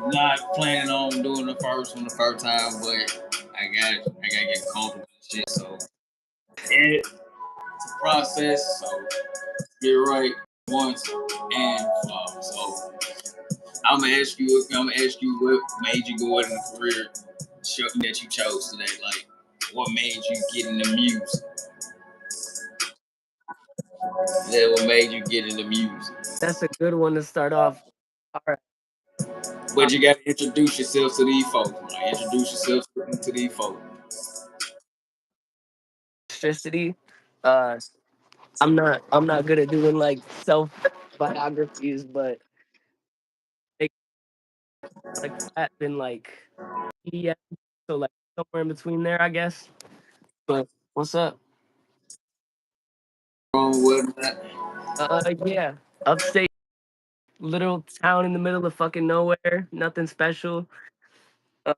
Not planning on doing the first one the first time, but I gotta get comfortable with shit. So it's a process. So get right once and so I'm gonna ask you what made you go into the career that you chose today. Like, what made you get into music? Yeah, what made you get into music? That's a good one to start off. All right. But you gotta introduce yourself to these folks. Man. Introduce yourself to these folks. Astriicity. Uh, I'm not good at doing like self biographies, but like like that been like EDM, so like somewhere in between there, I guess. But what's up? With that. Yeah, upstate, little town in the middle of fucking nowhere, nothing special. Uh,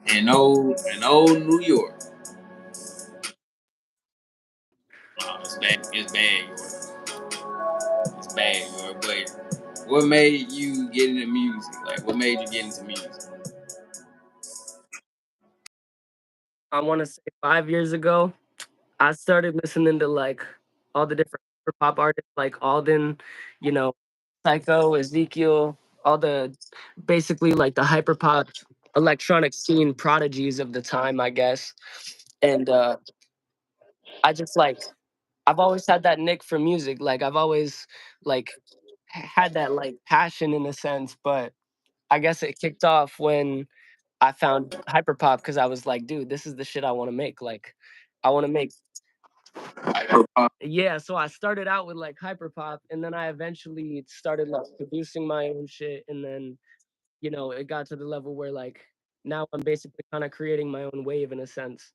In old New York. Oh, it's bad. It's bad, York. It's bad, York. But what made you get into music? Like, what made you get into music? I want to say 5 years ago, I started listening to like all the different hip hop artists, like Alden, you know, Psycho, Ezekiel, all the basically like the hyperpop electronic scene prodigies of the time, I guess. And I just like I've always had that nick for music. Like I've always like had that like passion in a sense, but I guess it kicked off when I found hyperpop because I was like, dude, this is the shit I want to make. Like I want to make. Yeah, so I started out with like hyperpop, and then I eventually started like producing my own shit, and then it got to the level where like now I'm basically kind of creating my own wave in a sense.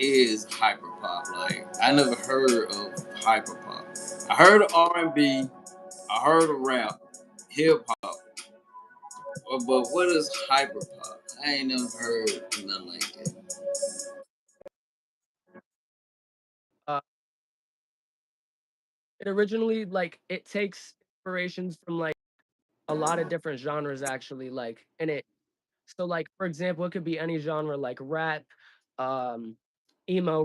Is hyperpop. Like, I never heard of hyperpop. I heard of R&B. I heard of rap, hip hop. But what is hyperpop? I ain't never heard nothing like that. Uh, it originally like it takes inspirations from like a lot of different genres actually, like, and it so like for example, it could be any genre like rap, um,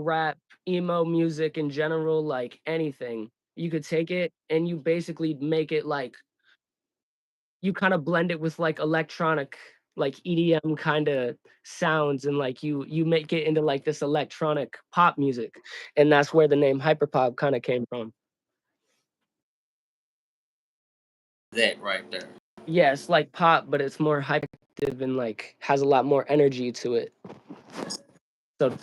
rap, emo music in general, like anything. You could take it and you basically make it like you kind of blend it with like electronic like EDM kind of sounds and like you make it into like this electronic pop music, and that's where the name hyperpop kind of came from. That right there. Yeah, it's like pop but it's more hyperactive and like has a lot more energy to it. So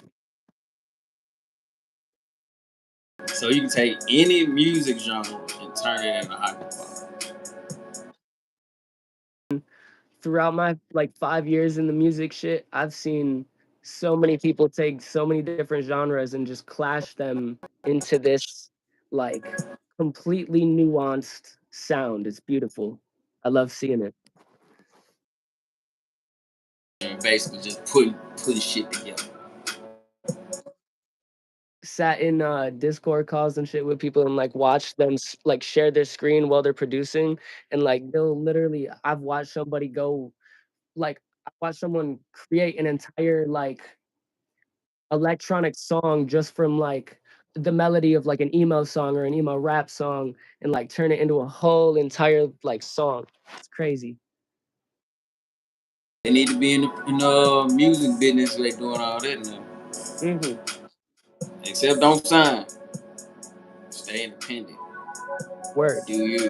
So you can take any music genre and turn it into hyperpop. throughout my like 5 years in the music shit, I've seen so many people take so many different genres and just clash them into this like completely nuanced sound. It's beautiful. I love seeing it. And basically just putting shit together. Sat in Discord calls and shit with people and like watched them like share their screen while they're producing, and like they'll literally I've watched somebody go like I watched someone create an entire like electronic song just from like the melody of like an emo song or an emo rap song and like turn it into a whole entire like song. It's crazy. They need to be in the music business. They doing all that now. Hmm. Except don't sign. Stay independent. Word. Do you?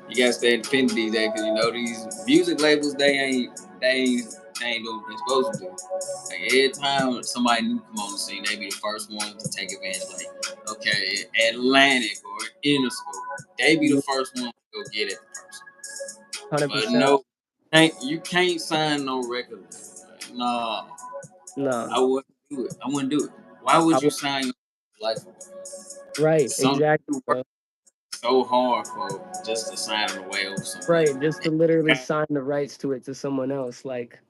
You gotta stay independent these days because these music labels they ain't doing what they're supposed to do. Like every time somebody new come on the scene, they be the first one to take advantage. Like, okay, Atlantic or Interscope, they be the first one to go get it first. But 100%. no, you can't sign no record. Like, no, No. I wouldn't do it. I wouldn't do it. Why would I you w- sign your life right, something exactly, you work bro. so hard for just to sign it away over somebody? Right, just to literally sign the rights to it to someone else. Like,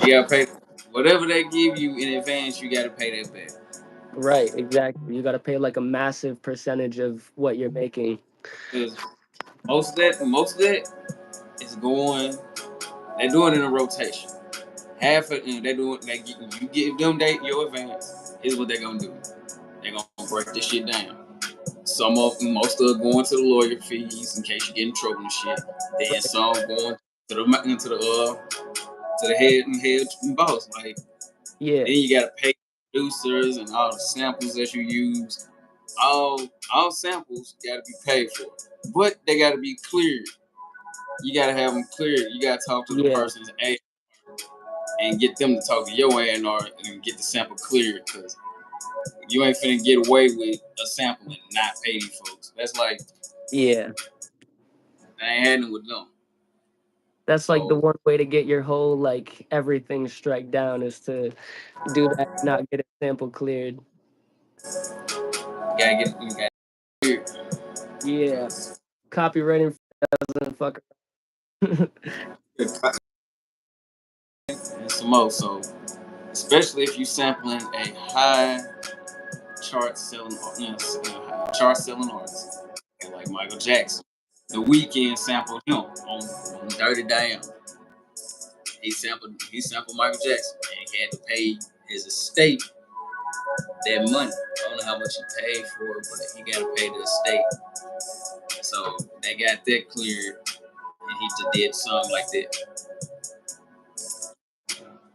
You gotta pay whatever they give you in advance. You gotta pay that back. Right, exactly. You got to pay like a massive percentage of what you're making. Because most of that is going. They're doing it in a rotation. Half of they doing you give them your advance. Here's what they're gonna do. They're gonna break this shit down. Most of it going to the lawyer fees in case you get in trouble and shit. Then Right. some going to the head boss. Like Yeah, then you gotta pay producers and all the samples that you use. All samples gotta be paid for, but they gotta be cleared. You gotta have them cleared. You gotta talk to the yeah, person's A and get them to talk to your A&R and get the sample cleared because you ain't finna get away with a sample and not pay these folks. That's like yeah. that ain't happening with them. That's like the So one way to get your whole like everything strike down is to do that, not get a sample cleared. you gotta cleared. Yeah, copywriting doesn't fuck. And some more. So especially if you sampling a high chart selling, chart selling artist, okay, like Michael Jackson. The Weeknd sampled him on Dirty Damn. He sampled Michael Jackson and he had to pay his estate that money. I don't know how much he paid for it, but he got to pay the estate. So they got that cleared, and he just did something like that.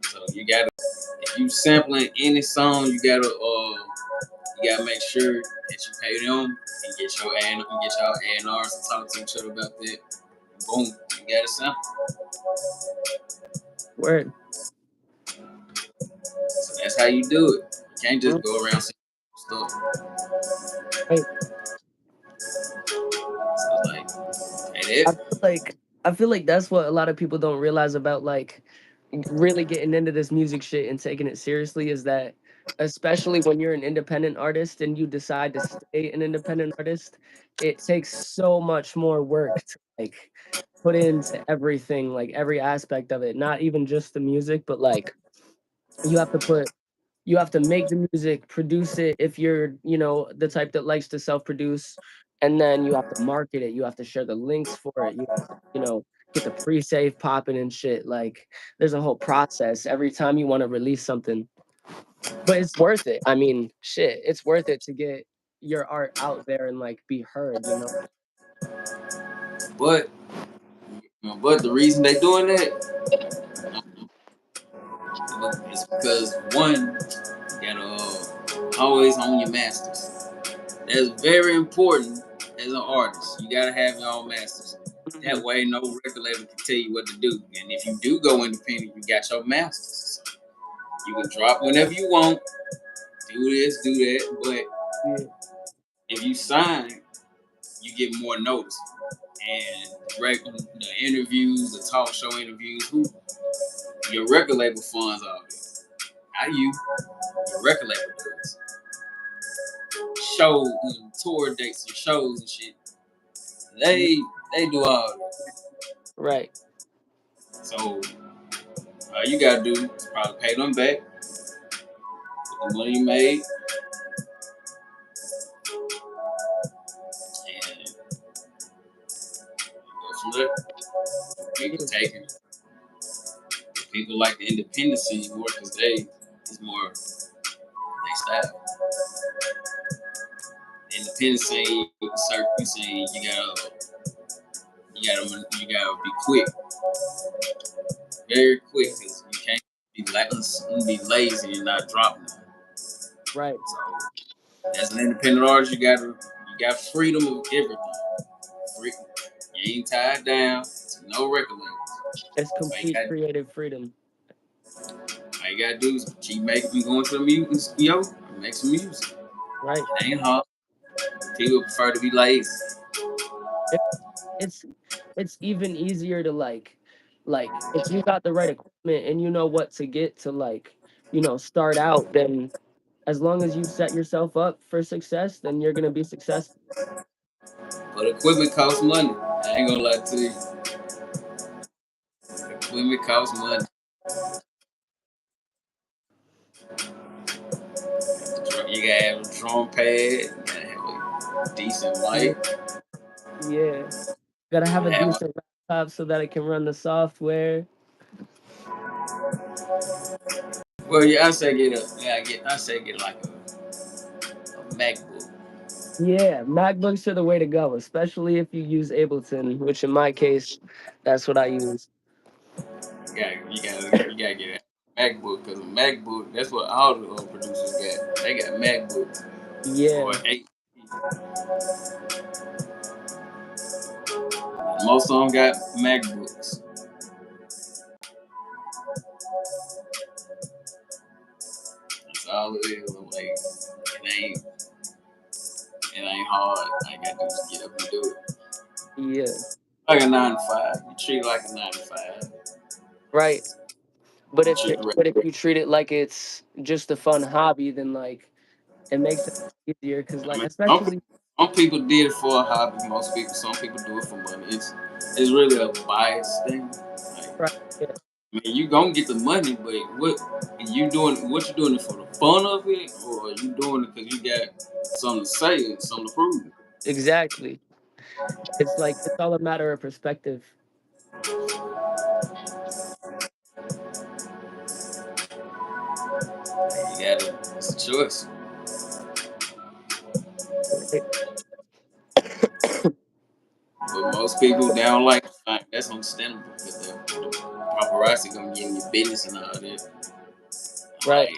So you gotta, if you sampling any song, you gotta make sure that you pay them and get your A&Rs to talk to each other about that. Boom, you got a sample. Word. So that's how you do it. You can't just Mm, go around saying stuff. right. So like, hey, I that, feel like I feel like that's what a lot of people don't realize about like really getting into this music shit and taking it seriously is that especially when you're an independent artist and you decide to stay an independent artist, it takes so much more work to like put into everything, like every aspect of it, not even just the music, but like you have to put you have to make the music, produce it if you're, you know, the type that likes to self-produce, and then you have to market it. You have to share the links for it. You have to, you know, get the pre-save popping and shit. Like there's a whole process every time you want to release something. But it's worth it. I mean, shit, it's worth it to get your art out there and like be heard, you know? but but the reason they doing that is because one, you gotta always own your masters. That's very important as an artist. You gotta have your own masters. Mhm. That way, no record label can tell you what to do. And if you do go independent, you got your masters. You can drop whenever you want, do this, do that. But Yeah. if you sign, you get more notice. And the interviews, the talk show interviews, who your record label funds all this. Not you, your record label does. Show tour dates and shows and shit. Yeah. They do all that. Right. So all you gotta do is probably pay them back with the money you made and go from there. People Yeah. taking people like the independent scene more because they it's more they style. The independent scene, circuit scene, you gotta be quick, very quick because you can't be lazy and not dropping it. Right. So as an independent artist, you got freedom of everything. Free, you ain't tied down to no record labels. It's All you complete got, creative freedom. all you gotta do is keep making, going to the music, make some music. Right. It ain't hard. People prefer to be lazy. it's it's even easier to like if you got the right equipment and you know what to get to like, you know, start out, then as long as you set yourself up for success, then you're gonna be successful. But equipment costs money. I ain't gonna lie to you. Equipment costs money. You You gotta have a drum pad. You gotta have a decent Yeah. mic. Yeah. Gotta have a Have a, decent laptop so that it can run the software. well, yeah, I say get a. Yeah, I say get like a MacBook. Yeah, MacBooks are the way to go, especially if you use Ableton, which in my case, that's what I use. You gotta get a MacBook because a MacBook. That's what all the producers got. They got MacBooks or Yeah, eight. Most of them got MacBooks. That's all it is. I'm like, it ain't hard. I got to just get up and do it. yeah, Like a 9 to 5. You treat it like a 9 to 5. right. But You if treat the but if you treat it like it's just a fun hobby, then like it makes it easier because I like mean, especially some people did it for a hobby. Some people do it for money. It's really a bias thing. Like, right, yeah, I mean, you gonna get the money, but what you doing it for the fun of it, or you doing it because you got something to say and something to prove? exactly. It's like it's all a matter of perspective. You gotta, it's a choice. Right, But most people they don't like the fact that's understandable because the paparazzi gonna get in your business and all that. right. Like,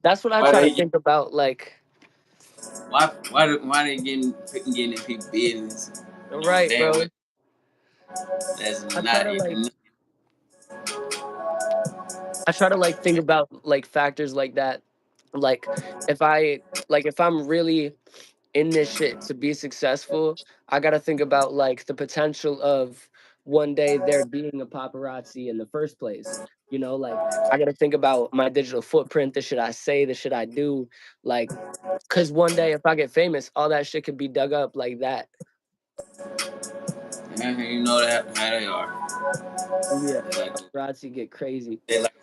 That's what I why try to they get, think about. Like, why they getting in people's business? Knowing right, damn well bro. that's I try not to like even. I try to like think about like factors like that. Like if I if I'm really in this shit to be successful, I gotta think about like the potential of one day there being a paparazzi in the first place. You know, like I gotta think about my digital footprint, the shit I say, the shit I do. Like, cause one day if I get famous, all that shit could be dug up like that. Yeah, you know that how they are. Yeah. They like to, Paparazzi get crazy. they like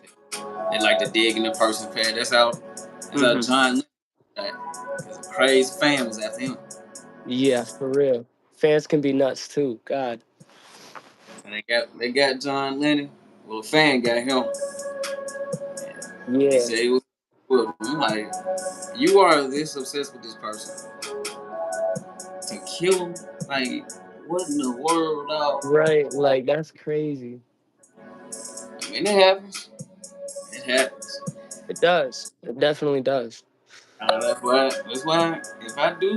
they like to dig in the person's past. That's how Hmm. John Lennon because a crazy fan was after him. Yeah, for real. Fans can be nuts too. God. And they got John Lennon. Well, a fan got him. He Yeah. said he was. Well, I'm like, you are this obsessed with this person to kill him. Like, what in the world, dog? Right. Like that's crazy. I mean, it happens. It happens. It does. It definitely does. That's why. If I do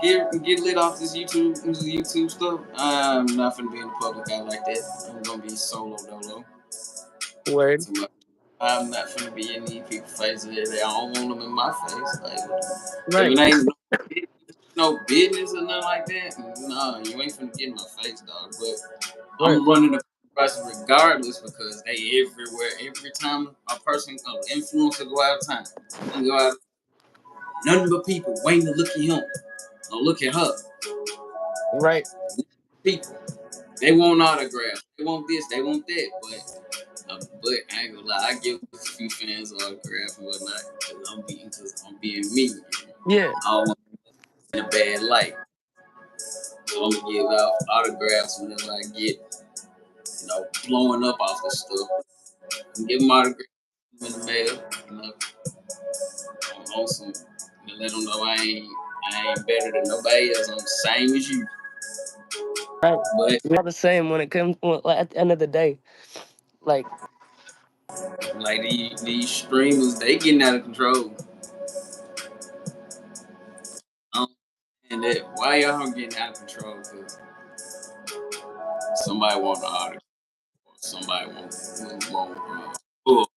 get lit off this YouTube stuff, I'm not gonna be in the public eye like that. I'm gonna be solo dolo. Word. I'm not gonna be in these people's faces. I don't want them in my face. Like, if it Right. ain't no business or nothing like that, nah, you ain't finna get in my face, dog. But Word. I'm running the person regardless because they everywhere. Every time a person, an influencer go out of town, they go out, nothing but people waiting to look at him or look at her. Right. People, they want autographs, they want this, they want that, but I ain't gonna lie, I give a few fans autographs and whatnot because I'm being me. Yeah. I don't want in a bad light. So I'm gonna give out autographs whenever I get, blowing up off this stuff. And give them autographs in the mail, on some, and let them know I ain't better than nobody else. I'm the same as you. Right. But We're all the same when it comes well, like, at the end of the day. Like, like these streamers, they getting out of control. And that why y'all getting out of control? Because somebody want an autograph, or somebody want hug.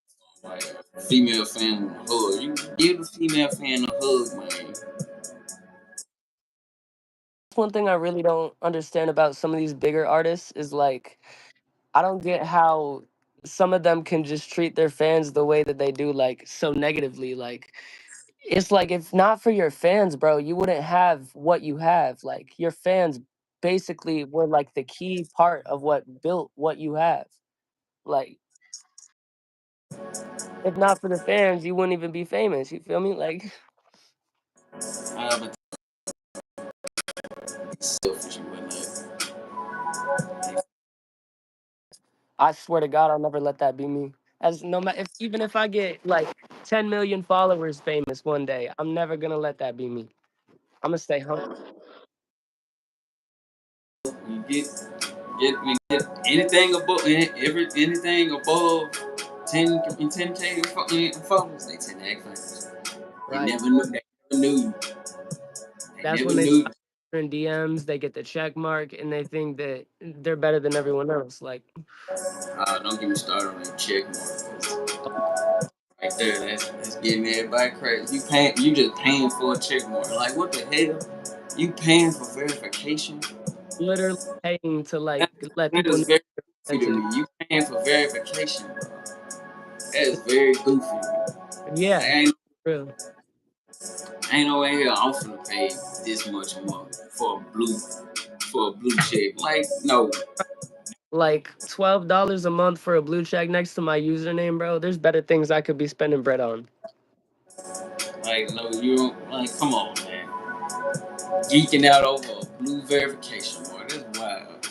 Like a female fan want a hug. You give the female fan a hug, man. one thing I really don't understand about some of these bigger artists is like I don't get how some of them can just treat their fans the way that they do, like so negatively. Like it's like if not for your fans, bro, you wouldn't have what you have. Like your fans basically were like the key part of what built what you have. Like if not for the fans, you wouldn't even be famous. You feel me? Like But selfish and whatnot. I swear to God, I'll never let that be me. As no matter if even if I get like 10 million followers famous one day, I'm never gonna let that be me. I'm gonna stay humble. You get anything above anything above 10K followers, they tend to act famous. They Right. never knew. They never knew you. They That's never when they knew. start in DMs, they get the check mark, and they think that they're better than everyone else. Like, Don't get me started on that check mark. Right there, that's getting everybody crazy. You just paying for a check mark. Like what the hell? You paying for verification? literally paying to like That, let that people is know very you're goofy to authentic. me. You paying for verification, bro. That is very goofy to me. Yeah, Like, real. ain't no way here I'm finna pay this much a month for a blue check. Like no, Like $12 a month for a blue check next to my username, bro. There's better things I could be spending bread on. like no, you don't. Like come on, man. Geeking out over a blue verification mark. That's wild.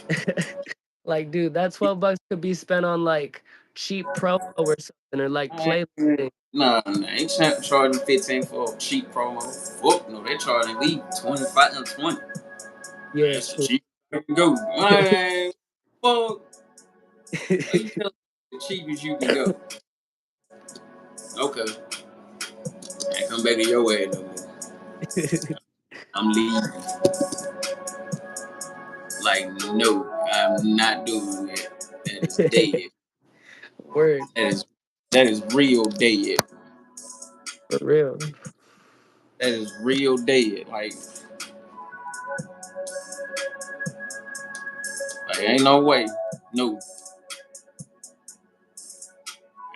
Like, dude, that $12 could be spent on like cheap promo or something, or like I playlisting. Nah, ain't charging 15 for a cheap promo. Fuck no, they charging me 25 and 20. Yeah, That's the true. cheap you can go. Man, fuck. Oh, you tell me the cheapest you can go. Okay. I come back to your ass no more. I'm leaving. Like, no, I'm not doing that. That is dead. Word, That is real dead. for real. That is real dead. Like ain't no way. No,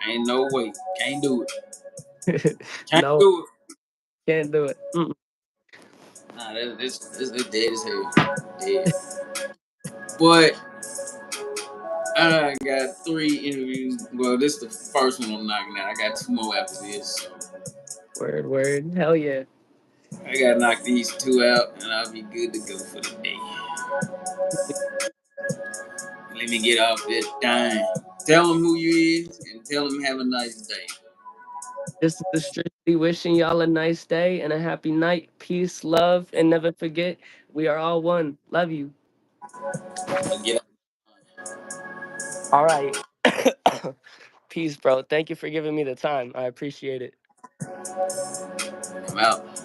ain't no way. Can't do it. Can't No, do it. can't do it. Mm. Nah, that's dead as hell. Dead. But I got 3 interviews. Well, this is the first one I'm knocking out. I got 2 more after this. So Word, word. Hell yeah. I gotta knock these 2 out and I'll be good to go for the day. Let me get off this thing. Tell them who you is and tell them have a nice day. This is Astriicity wishing y'all a nice day and a happy night. Peace, love, and never forget, we are all one. Love you. Get All right. Peace, bro. Thank you for giving me the time. I appreciate it. I'm out.